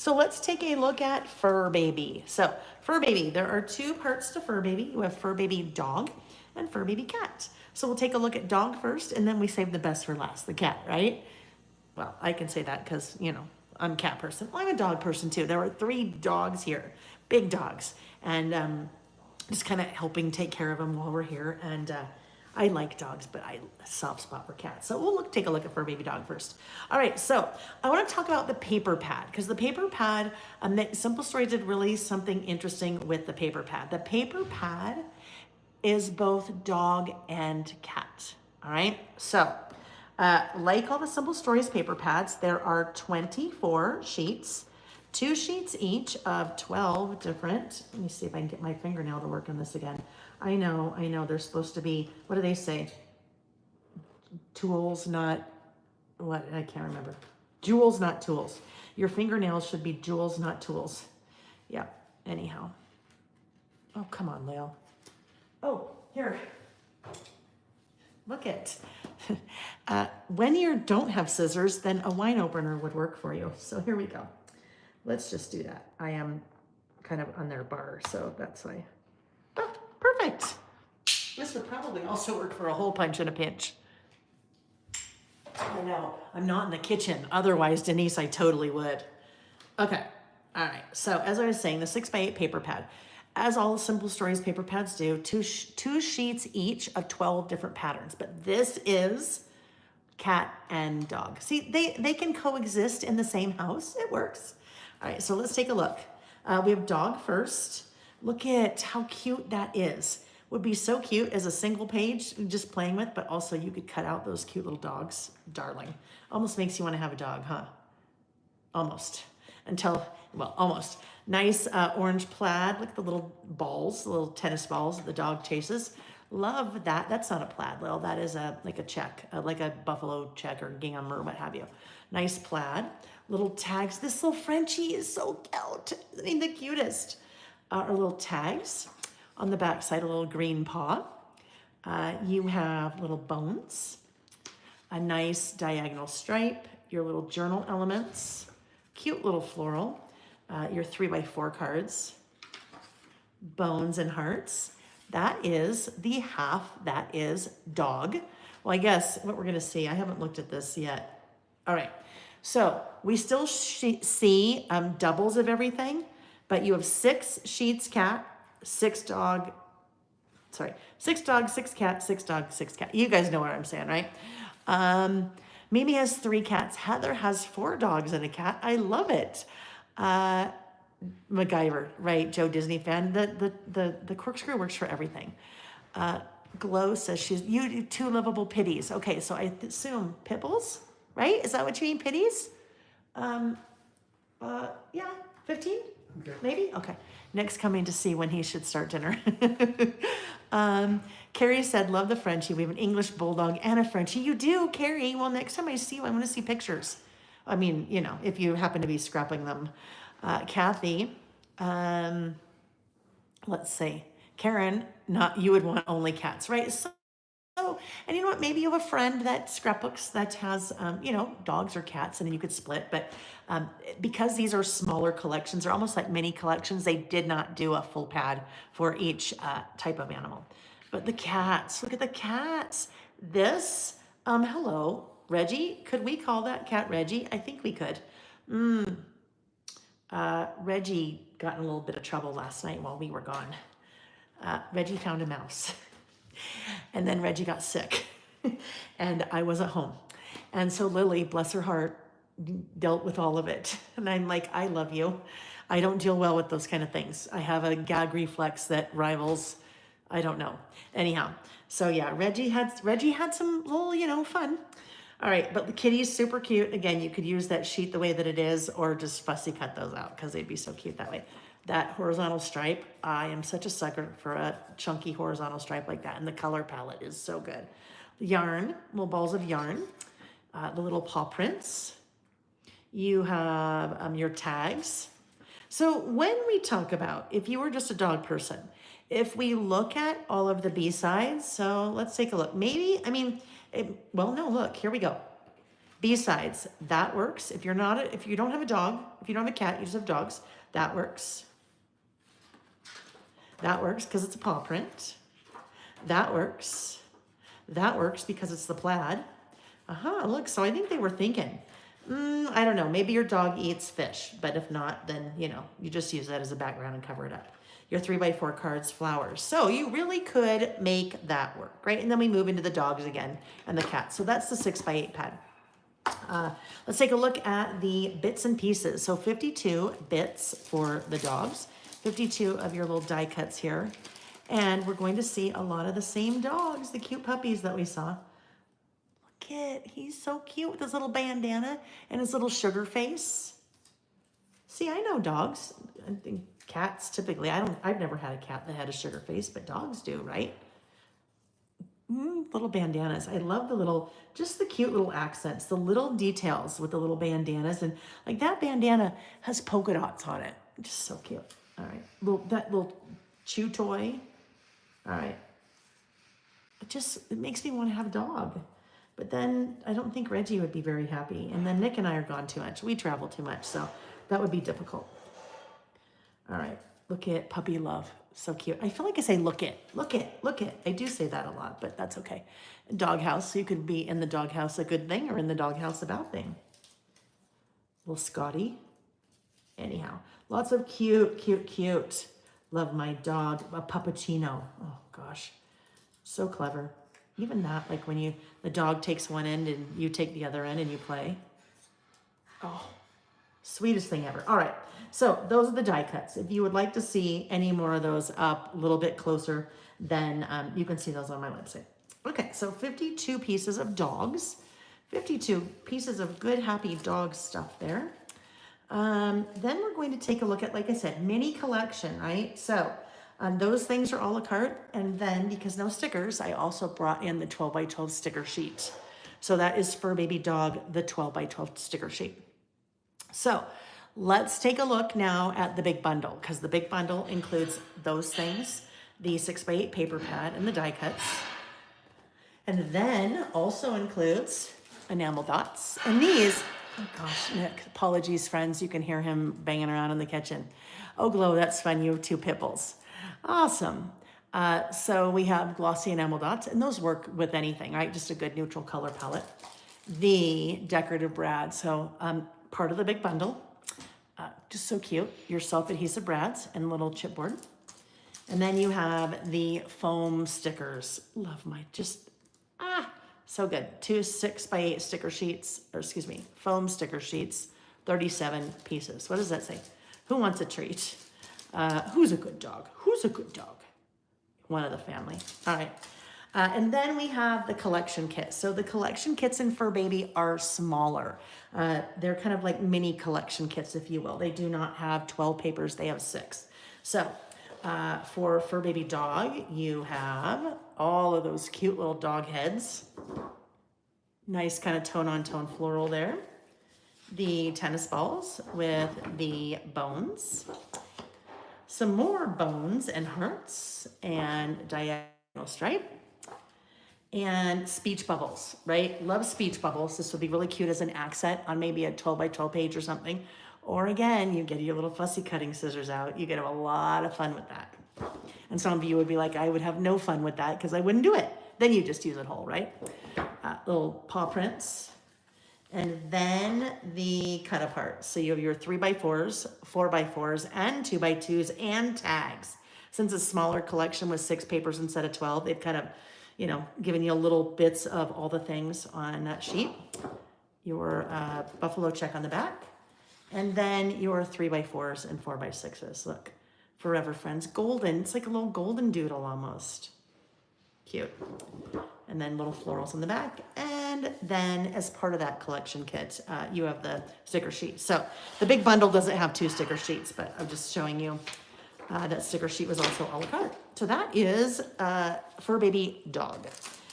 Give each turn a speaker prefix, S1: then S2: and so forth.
S1: So let's take a look at fur baby. So fur baby, there are two parts to fur baby. You have fur baby dog and fur baby cat. So we'll take a look at dog first, and then we save the best for last, the cat, right? Well, I can say that because, you know, I'm a cat person. Well, I'm a dog person too. There are 3 dogs here, big dogs, and just kind of helping take care of them while we're here. And I like dogs, but I soft spot for cats. So we'll take a look at fur baby dog first. All right, so I want to talk about the paper pad because the paper pad, Simple Stories did really something interesting with the paper pad. The paper pad is both dog and cat. All right, so like all the Simple Stories paper pads, there are 24 sheets, 2 sheets each of 12 different. Let me see if I can get my fingernail to work on this again. I know, they're supposed to be, what do they say? Tools, not, what, I can't remember. Jewels, not tools. Your fingernails should be jewels, not tools. Yeah, anyhow. Oh, come on, Leo. Oh, here. Look it. When you don't have scissors, then a wine opener would work for you. So here we go. Let's just do that. I am kind of on their bar, so that's why. Oh, perfect. This would probably also work for a hole punch and a pinch. I know, I'm not in the kitchen. Otherwise, Denise, I totally would. Okay, all right. So as I was saying, the 6x8 paper pad. As all Simple Stories paper pads do, two sheets each of 12 different patterns. But this is cat and dog. See, they can coexist in the same house. It works. All right, so let's take a look. We have dog first. Look at how cute that is. Would be so cute as a single page just playing with, but also you could cut out those cute little dogs. Darling. Almost makes you want to have a dog, huh? Almost. Until, well, almost. Nice orange plaid. Look at the little balls, the little tennis balls that the dog chases. Love that. That's not a plaid, Lil. That is like a check, like a buffalo check or gingham or what have you. Nice plaid. Little tags. This little Frenchie is so cute. Isn't he the cutest? Our little tags. On the back side, a little green paw. You have little bones. A nice diagonal stripe. Your little journal elements. Cute little floral. Your 3x4 cards, bones and hearts. That is the half, that is dog. Well, I guess what we're gonna see, I haven't looked at this yet. All right, so we still see doubles of everything, but you have 6 sheets cat, 6 dog, 6 dog, 6 cat, 6 dog, 6 cat. You guys know what I'm saying, right? Mimi has 3 cats. Heather has 4 dogs and a cat. I love it. MacGyver, right? Joe Disney fan. The corkscrew works for everything. Glow says you do 2 livable pitties. Okay, so I assume Pibbles, right? Is that what you mean, pitties? Yeah, 15? Okay. Maybe? Okay. Nick's coming to see when he should start dinner. Carrie said, love the Frenchie. We have an English bulldog and a Frenchie. You do, Carrie. Well, next time I see you, I want to see pictures. I mean, you know, if you happen to be scrapping them. Kathy, let's see. Karen, you would want only cats, right? So, and you know what? Maybe you have a friend that scrapbooks that has, you know, dogs or cats, and then you could split. But because these are smaller collections, they're almost like mini collections, they did not do a full pad for each type of animal. But the cats, look at the cats. This, hello, Reggie. Could we call that cat Reggie? I think we could. Reggie got in a little bit of trouble last night while we were gone. Reggie found a mouse. And then Reggie got sick. And I wasn't home. And so Lily, bless her heart, dealt with all of it. And I'm like, I love you. I don't deal well with those kind of things. I have a gag reflex that rivals, I don't know. Anyhow, so yeah, Reggie had some little, you know, fun. All right, but the kitty's super cute. Again, you could use that sheet the way that it is or just fussy cut those out because they'd be so cute that way. That horizontal stripe, I am such a sucker for a chunky horizontal stripe like that. And the color palette is so good. Yarn, little balls of yarn, the little paw prints. You have your tags. So when we talk about, if you were just a dog person, if we look at all of the B-sides, so let's take a look. Maybe, I mean, well, no, look, here we go. B-sides, that works. If you don't have a dog, if you don't have a cat, you just have dogs, that works. That works because it's a paw print. That works. That works because it's the plaid. Look, so I think they were thinking, I don't know, maybe your dog eats fish, but if not, then, you just use that as a background and cover it up. Your 3x4 cards, flowers. So you really could make that work, right? And then we move into the dogs again and the cats. So that's the 6x8 pad. Let's take a look at the bits and pieces. So 52 bits for the dogs, 52 of your little die cuts here. And we're going to see a lot of the same dogs, the cute puppies that we saw. Look at, he's so cute with his little bandana and his little sugar face. See, I know dogs. I think cats typically, I've never had a cat that had a sugar face, but dogs do, right? Little bandanas. I love just the cute little accents, the little details with the little bandanas. And like that bandana has polka dots on it. Just so cute. All right. That little chew toy. All right. It makes me want to have a dog. But then I don't think Reggie would be very happy. And then Nick and I are gone too much. We travel too much. So that would be difficult. All right. Look at puppy love. So cute. I feel like I say, look it. I do say that a lot, but that's okay. Doghouse. So you could be in the doghouse a good thing or in the doghouse a bad thing. Little Scotty. Anyhow, lots of cute. Love my dog. A puppuccino. Oh gosh. So clever. Even that, like when the dog takes one end and you take the other end and you play. Oh, sweetest thing ever. All right. So those are the die cuts. If you would like to see any more of those up a little bit closer, then you can see those on my website. Okay, so 52 pieces of dogs, 52 pieces of good, happy dog stuff there. Then we're going to take a look at, like I said, mini collection, right? So those things are a la carte. And then because no stickers, I also brought in the 12x12 sticker sheet. So that is for baby dog, the 12x12 sticker sheet. So let's take a look now at the big bundle, because the big bundle includes those things, the 6x8 paper pad and the die cuts. And then also includes enamel dots. And these, oh gosh, Nick, apologies, friends. You can hear him banging around in the kitchen. Oh, Glow, that's fun. You have 2 pit bulls. Awesome. So we have glossy enamel dots, and those work with anything, right? Just a good neutral color palette. The decorative brad, so part of the big bundle. Just so cute, your self-adhesive brads and little chipboard. And then you have the foam stickers. Love my, so good. 2 6x8 sticker sheets, foam sticker sheets, 37 pieces. What does that say? Who wants a treat? Who's a good dog? Who's a good dog? One of the family. All right. And then we have the collection kit. So the collection kits in Fur Baby are smaller. They're kind of like mini collection kits, if you will. They do not have 12 papers, they have 6. So for Fur Baby Dog, you have all of those cute little dog heads. Nice kind of tone-on-tone floral there. The tennis balls with the bones. Some more bones and hearts and diagonal stripe. And speech bubbles, right? Love speech bubbles. This would be really cute as an accent on maybe a 12x12 page or something. Or again, you get your little fussy cutting scissors out. You get a lot of fun with that. And some of you would be like, I would have no fun with that because I wouldn't do it. Then you just use it whole, right? Little paw prints. And then the cut apart. So you have your 3x4s, 4x4s, and 2x2s, and tags. Since a smaller collection with 6 papers instead of 12, they've kind of, giving you little bits of all the things on that sheet. Your buffalo check on the back. And then your 3x4s and 4x6s. Look, Forever Friends. Golden. It's like a little golden doodle almost. Cute. And then little florals on the back. And then as part of that collection kit, you have the sticker sheet. So the big bundle doesn't have 2 sticker sheets, but I'm just showing you that sticker sheet was also a la carte. So that is Fur Baby Dog.